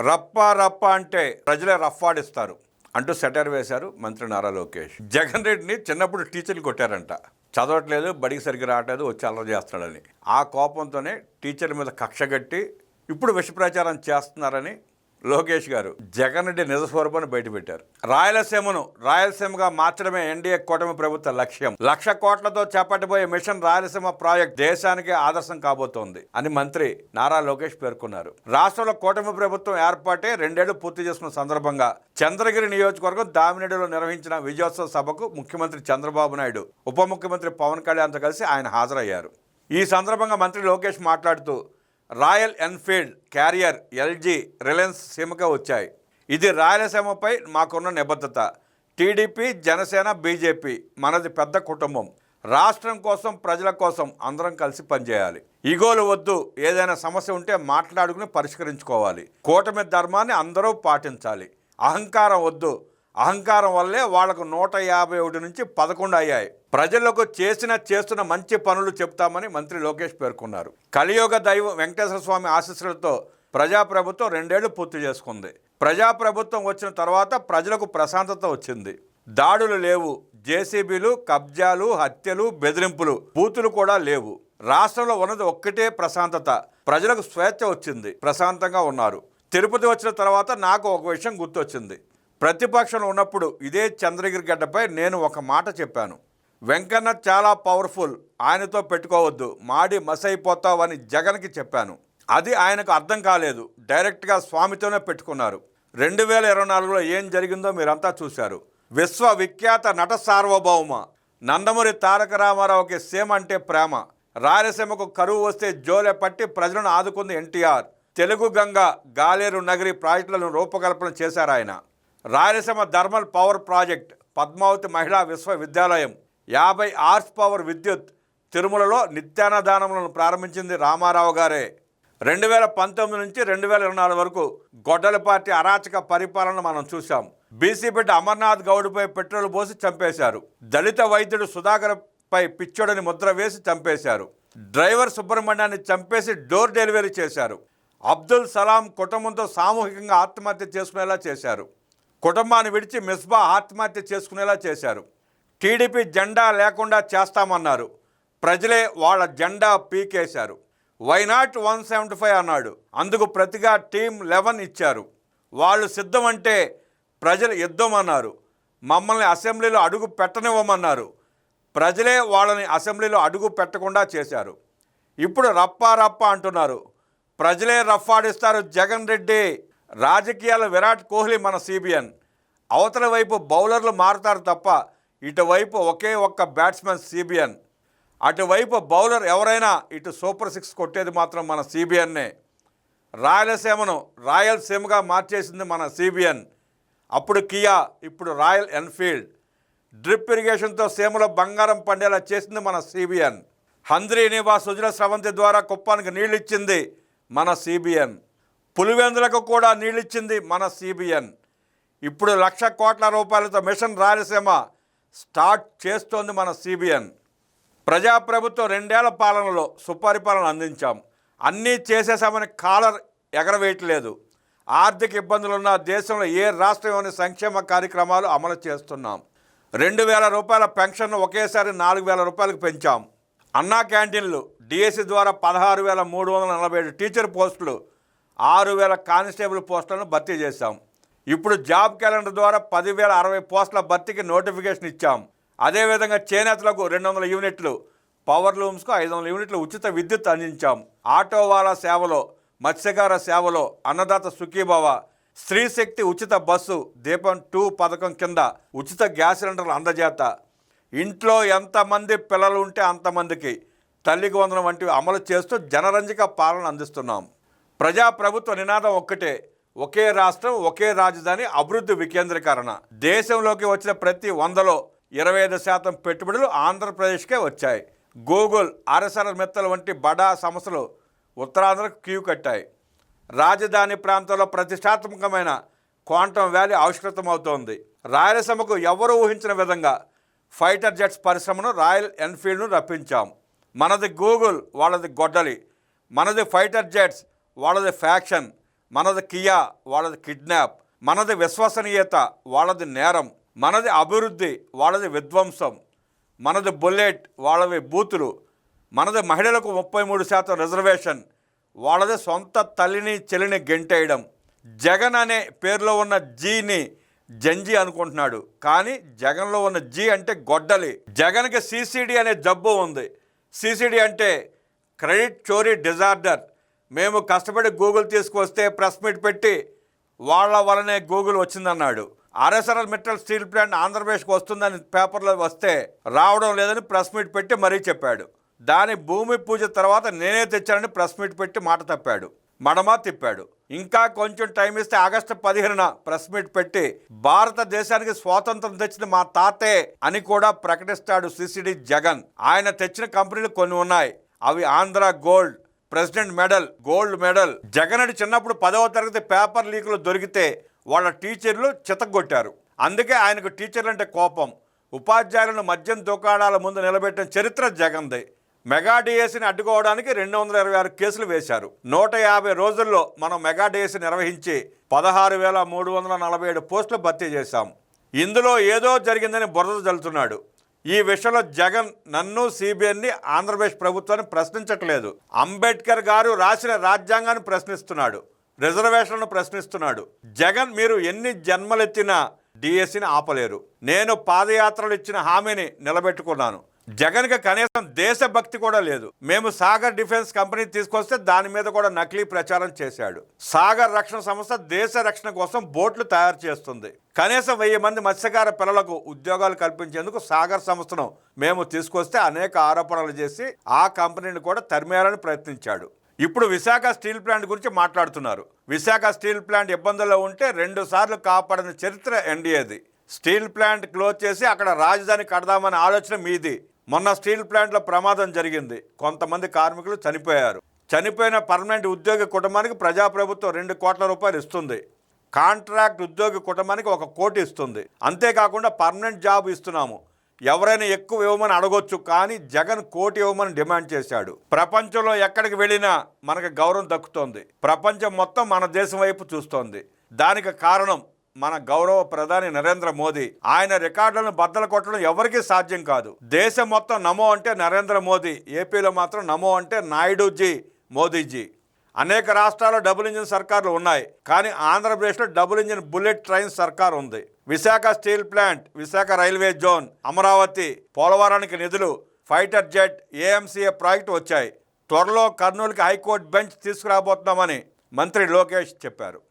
రప్ప రప్ప అంటే ప్రజలే రఫ్ఫాడిస్తారు అంటూ సెటైర్ వేశారు మంత్రి నారా లోకేష్. జగన్ రెడ్డిని చిన్నప్పుడు టీచర్లు కొట్టారంట. చదవట్లేదు, బడికి సరిగ్గా రావట్లేదు, వచ్చి అల్లరి చేస్తున్నాడని. ఆ కోపంతోనే టీచర్ల మీద కక్ష కట్టి ఇప్పుడు విష ప్రచారం చేస్తున్నారని లోకేష్ గారు జగన్ రెడ్డి నిజస్వరూపాన్ని బయటపెట్టారు. రాయలసీమగా మార్చడమే ఎన్డీఏ కూటమి ప్రభుత్వ లక్ష్యం. 1,00,000 కోట్లతో చేపట్టబోయే మిషన్ రాయలసీమ ప్రాజెక్ట్ దేశానికి ఆదర్శం కాబోతోంది అని మంత్రి నారా లోకేష్ పేర్కొన్నారు. రాష్ట్రంలో కూటమి ప్రభుత్వం ఏర్పాటే 2 ఏళ్లు పూర్తి చేసుకున్న సందర్భంగా చంద్రగిరి నియోజకవర్గం దామినేడులో నిర్వహించిన విజయోత్సవ సభకు ముఖ్యమంత్రి చంద్రబాబు నాయుడు, ఉప ముఖ్యమంత్రి పవన్ కళ్యాణ్తో కలిసి ఆయన హాజరయ్యారు. ఈ సందర్భంగా మంత్రి లోకేష్ మాట్లాడుతూ Royal Enfield, Carrier, LG, Reliance సీమగా వచ్చాయి. ఇది రాయలసీమపై మాకున్న నిబద్ధత. టీడీపీ, జనసేన, బీజేపీ మనది పెద్ద కుటుంబం. రాష్ట్రం కోసం, ప్రజల కోసం అందరం కలిసి పనిచేయాలి. ఈగోలు వద్దు, ఏదైనా సమస్య ఉంటే మాట్లాడుకుని పరిష్కరించుకోవాలి. కూటమి ధర్మాన్ని అందరూ పాటించాలి. అహంకారం వద్దు, అహంకారం వల్లే వాళ్లకు 151 నుంచి 11 అయ్యాయి. ప్రజలకు చేస్తున్న మంచి పనులు చెప్తామని మంత్రి లోకేష్ పేర్కొన్నారు. కలియుగ దైవం వెంకటేశ్వర స్వామి ఆశీస్సులతో ప్రజాప్రభుత్వం 2 ఏళ్లు పూర్తి చేసుకుంది. ప్రజాప్రభుత్వం వచ్చిన తర్వాత ప్రజలకు ప్రశాంతత వచ్చింది. దాడులు లేవు, జేసీబీలు, కబ్జాలు, హత్యలు, బెదిరింపులు, బూతులు కూడా లేవు. రాష్ట్రంలో ఉన్నది ఒక్కటే ప్రశాంతత. ప్రజలకు స్వేచ్ఛ వచ్చింది, ప్రశాంతంగా ఉన్నారు. తిరుపతి వచ్చిన తర్వాత నాకు ఒక విషయం గుర్తొచ్చింది. ప్రతిపక్షంలో ఉన్నప్పుడు ఇదే చంద్రగిరి గడ్డపై నేను ఒక మాట చెప్పాను. వెంకన్న చాలా పవర్ఫుల్, ఆయనతో పెట్టుకోవద్దు, మాడి మసైపోతావు అని జగన్కి చెప్పాను. అది ఆయనకు అర్థం కాలేదు. డైరెక్ట్గా స్వామితోనే పెట్టుకున్నారు. 2024లో ఏం జరిగిందో మీరంతా చూశారు. విశ్వవిఖ్యాత నట సార్వభౌమ నందమూరి తారక రామారావుకి సీమ అంటే ప్రేమ. రాయలసీమకు కరువు వస్తే జోలె పట్టి ప్రజలను ఆదుకుంది ఎన్టీఆర్. తెలుగు గంగ, గాలేరు నగరి ప్రాజెక్టులను రూపకల్పన చేశారు ఆయన. Rayalaseema thermal power project, Padmavathi Mahila Visvavidyalayam, 50 horse power విద్యుత్, తిరుమలలో నిత్యాన్నదానములను ప్రారంభించింది రామారావు గారే. 2019 నుంచి 2024 వరకు గొడ్డల పార్టీ అరాచక పరిపాలన మనం చూసాం. బీసీ బిడ్డ అమర్నాథ్ గౌడ్పై పెట్రోల్ పోసి చంపేశారు. దళిత వైద్యుడు సుధాకర్ పై పిచ్చోడని ముద్ర వేసి చంపేశారు. డ్రైవర్ సుబ్రహ్మణ్యాన్ని చంపేసి డోర్ డెలివరీ చేశారు. అబ్దుల్ సలాం కుటుంబంతో సామూహికంగా ఆత్మహత్య చేసుకునేలా చేశారు. కుటుంబాన్ని విడిచి మిస్బా ఆత్మహత్య చేసుకునేలా చేశారు. టీడీపీ జెండా లేకుండా చేస్తామన్నారు. ప్రజలే వాళ్ళ జెండా పీకేశారు. వైనాట్ 175 అన్నాడు. అందుకు ప్రతిగా టీం 11 ఇచ్చారు. వాళ్ళు సిద్ధం అంటే ప్రజలు యుద్ధం అన్నారు. మమ్మల్ని అసెంబ్లీలో అడుగు పెట్టనివ్వమన్నారు. ప్రజలే వాళ్ళని అసెంబ్లీలో అడుగు పెట్టకుండా చేశారు. ఇప్పుడు రప్పా రప్ప అంటున్నారు. ప్రజలే రఫ్ఫాడిస్తారు జగన్ రెడ్డి. రాజకీయాల విరాట్ కోహ్లీ మన CBN. అవతల వైపు బౌలర్లు మారుతారు తప్ప ఇటువైపు ఒకే ఒక్క బ్యాట్స్మెన్ CBN. అటువైపు బౌలర్ ఎవరైనా ఇటు సూపర్ 6 కొట్టేది మాత్రం మన CBNనే. రాయలసీమను రాయలసీమగా మార్చేసింది మన CBN. అప్పుడు కియా, ఇప్పుడు రాయల్ ఎన్ఫీల్డ్. డ్రిప్ ఇరిగేషన్తో సీమలో బంగారం పండేలా చేసింది మన CBN. హంద్రీ నివా సుజల స్రవంతి ద్వారా కుప్పానికి నీళ్ళిచ్చింది మన CBN. పులివెందులకు కూడా నీళ్ళిచ్చింది మన CBN. ఇప్పుడు 1,00,000 కోట్ల రూపాయలతో మిషన్ రాయలసీమ స్టార్ట్ చేస్తోంది మన CBN. ప్రజాప్రభుత్వం 2 ఏళ్ల పాలనలో సుపరిపాలన అందించాం. అన్నీ చేసేసామని కాలర్ ఎగరవేయట్లేదు. ఆర్థిక ఇబ్బందులున్న దేశంలో ఏ రాష్ట్రంలోని సంక్షేమ కార్యక్రమాలు అమలు చేస్తున్నాం. 2,000 రూపాయల పెన్షన్ను ఒకేసారి 4,000 రూపాయలకు పెంచాం. అన్నా క్యాంటీన్లు, డిఎస్సి ద్వారా 16,347 టీచర్ పోస్టులు, 6,000 కానిస్టేబుల్ పోస్టులను భర్తీ చేశాం. ఇప్పుడు జాబ్ క్యాలెండర్ ద్వారా 10,060 పోస్టుల భర్తీకి నోటిఫికేషన్ ఇచ్చాం. అదేవిధంగా చేనేతలకు 200 యూనిట్లు, పవర్ లూమ్స్కు 500 యూనిట్లు ఉచిత విద్యుత్ అందించాం. ఆటోవాలా సేవలో, మత్స్యకార సేవలో అన్నదాత సుఖీభవ, స్త్రీ శక్తి ఉచిత బస్సు, దీపం 2 పథకం కింద ఉచిత గ్యాస్ సిలిండర్లు అందజేత, ఇంట్లో ఎంతమంది పిల్లలు ఉంటే అంతమందికి తల్లికి వందనం వంటివి అమలు చేస్తూ జనరంజక పాలన అందిస్తున్నాం. ప్రజాప్రభుత్వ నినాదం ఒక్కటే, ఒకే రాష్ట్రం, ఒకే రాజధాని, అభివృద్ధి వికేంద్రీకరణ. దేశంలోకి వచ్చిన ప్రతి 100లో 25% పెట్టుబడులు ఆంధ్రప్రదేశ్కే వచ్చాయి. గూగుల్, ఆర్ఎస్ఆర్ మిత్తల్ వంటి బడా సంస్థలు ఉత్తరాంధ్రకు క్యూ కట్టాయి. రాజధాని ప్రాంతంలో ప్రతిష్టాత్మకమైన క్వాంటమ్ వ్యాలీ ఆవిష్కృతమవుతోంది. రాయలసీమకు ఎవరూ ఊహించిన విధంగా ఫైటర్ జెట్స్ పరిశ్రమను రాయల్ ఎన్ఫీల్డ్ను రప్పించాం. మనది గూగుల్, వాళ్ళది గొడ్డలి. మనది ఫైటర్ జెట్స్, వాళ్ళది ఫ్యాక్షన్. మనది కియా, వాళ్ళది కిడ్నాప్. మనది విశ్వసనీయత, వాళ్ళది నేరం. మనది అభివృద్ధి, వాళ్ళది విధ్వంసం. మనది బుల్లెట్, వాళ్ళవి బూతులు. మనది మహిళలకు 33% రిజర్వేషన్, వాళ్ళది సొంత తల్లిని చెల్లిని గెంటేయడం. జగన్ అనే పేరులో ఉన్న జీని జంజీ అనుకుంటున్నాడు, కానీ జగన్లో ఉన్న జీ అంటే గొడ్డలి. జగన్కి సిసిడి అనే జబ్బు ఉంది. సిసిడి అంటే క్రెడిట్ చోరీ డిజార్డర్. మేము కష్టపడి గూగుల్ తీసుకొస్తే ప్రెస్ మీట్ పెట్టి వాళ్ళ వలనే గూగుల్ వచ్చిందన్నాడు. ఆర్ఎస్ఆర్ఎల్ మెటల్ స్టీల్ ప్లాంట్ ఆంధ్రప్రదేశ్కి వస్తుందని పేపర్లో వస్తే రావడం లేదని ప్రెస్ మీట్ పెట్టి మరీ చెప్పాడు. దాని భూమి పూజ తర్వాత నేనే తెచ్చానని ప్రెస్ మీట్ పెట్టి మాట తప్పాడు, మడమా తిప్పాడు. ఇంకా కొంచెం టైం ఇస్తే ఆగస్టు 15న ప్రెస్ మీట్ పెట్టి భారతదేశానికి స్వాతంత్రం తెచ్చింది మా తాతే అని కూడా ప్రకటిస్తాడు సిసిడి జగన్. ఆయన తెచ్చిన కంపెనీలు కొన్ని ఉన్నాయి. అవి Andhra gold, president medal, gold medal. Jagan చిన్నప్పుడు 10వ తరగతి పేపర్ లీకులు దొరికితే వాళ్ళ టీచర్లు చితగ్గొట్టారు. అందుకే ఆయనకు టీచర్లు అంటే కోపం. ఉపాధ్యాయులను మద్యం దుకాణాల ముందు నిలబెట్టిన చరిత్ర జగన్ది. మెగా డిఎస్సిని అడ్డుకోవడానికి 226 కేసులు వేశారు. 150 రోజుల్లో మనం మెగా డిఎస్సి నిర్వహించి 16,347 పోస్టులు భర్తీ చేశాం. ఇందులో ఏదో జరిగిందని బురద జల్లుతున్నాడు. ఈ విషయంలో జగన్ నన్ను, సిబిఐని, ఆంధ్రప్రదేశ్ ప్రభుత్వాన్ని ప్రశ్నించట్లేదు. అంబేద్కర్ గారు రాసిన రాజ్యాంగాన్ని ప్రశ్నిస్తున్నాడు, రిజర్వేషన్లను ప్రశ్నిస్తున్నాడు. జగన్ మీరు ఎన్ని జన్మలెత్తినా డిఎస్సిని ఆపలేరు. నేను పాదయాత్రలు ఇచ్చిన హామీని నిలబెట్టుకున్నాను. జగన్కి కనీసం దేశభక్తి కూడా లేదు. మేము సాగర్ డిఫెన్స్ కంపెనీ తీసుకొస్తే దాని మీద కూడా నకిలీ ప్రచారం చేశాడు. సాగర్ రక్షణ సంస్థ దేశ రక్షణ కోసం బోట్లు తయారు చేస్తుంది. కనీసం 1000 మంది మత్స్యకార పిల్లలకు ఉద్యోగాలు కల్పించేందుకు సాగర్ సంస్థను మేము తీసుకొస్తే అనేక ఆరోపణలు చేసి ఆ కంపెనీని కూడా తరిమేయాలని ప్రయత్నించాడు. ఇప్పుడు విశాఖ స్టీల్ ప్లాంట్ గురించి మాట్లాడుతున్నారు. విశాఖ స్టీల్ ప్లాంట్ ఇబ్బందుల్లో ఉంటే 2 సార్లు కాపాడిన చరిత్ర ఎన్డీఏది. స్టీల్ ప్లాంట్ క్లోజ్ చేసి అక్కడ రాజధాని కడదామనే ఆలోచన మీది. మొన్న స్టీల్ ప్లాంట్లో ప్రమాదం జరిగింది. కొంతమంది కార్మికులు చనిపోయారు. చనిపోయిన పర్మనెంట్ ఉద్యోగి కుటుంబానికి ప్రజాప్రభుత్వం 2 కోట్ల రూపాయలు ఇస్తుంది. కాంట్రాక్ట్ ఉద్యోగి కుటుంబానికి 1 కోటి ఇస్తుంది. అంతేకాకుండా పర్మనెంట్ జాబ్ ఇస్తున్నాము. ఎవరైనా ఎక్కువ ఇవ్వమని అడగొచ్చు, కానీ జగన్ 1 కోటి ఇవ్వమని డిమాండ్ చేశాడు. ప్రపంచంలో ఎక్కడికి వెళ్ళినా మనకు గౌరవం దక్కుతోంది. ప్రపంచం మొత్తం మన దేశం వైపు చూస్తోంది. దానికి కారణం మన గౌరవ ప్రధాని నరేంద్ర మోదీ. ఆయన రికార్డులను బద్దలు కొట్టడం ఎవరికీ సాధ్యం కాదు. దేశం మొత్తం నమో అంటే నరేంద్ర మోదీ, ఏపీలో మాత్రం నమో అంటే నాయుడుజీ, మోదీజీ. అనేక రాష్ట్రాల్లో డబుల్ ఇంజిన్ సర్కార్లు ఉన్నాయి, కానీ ఆంధ్రప్రదేశ్లో డబుల్ ఇంజిన్ బుల్లెట్ ట్రైన్ సర్కార్ ఉంది. Visakha steel plant, Visakha railway zone, Amaravati, పోలవరానికి నిధులు, ఫైటర్ జెట్, ఏఎంసీఏ ప్రాజెక్టు వచ్చాయి. త్వరలో కర్నూలుకి హైకోర్టు బెంచ్ తీసుకురాబోతున్నామని మంత్రి లోకేష్ చెప్పారు.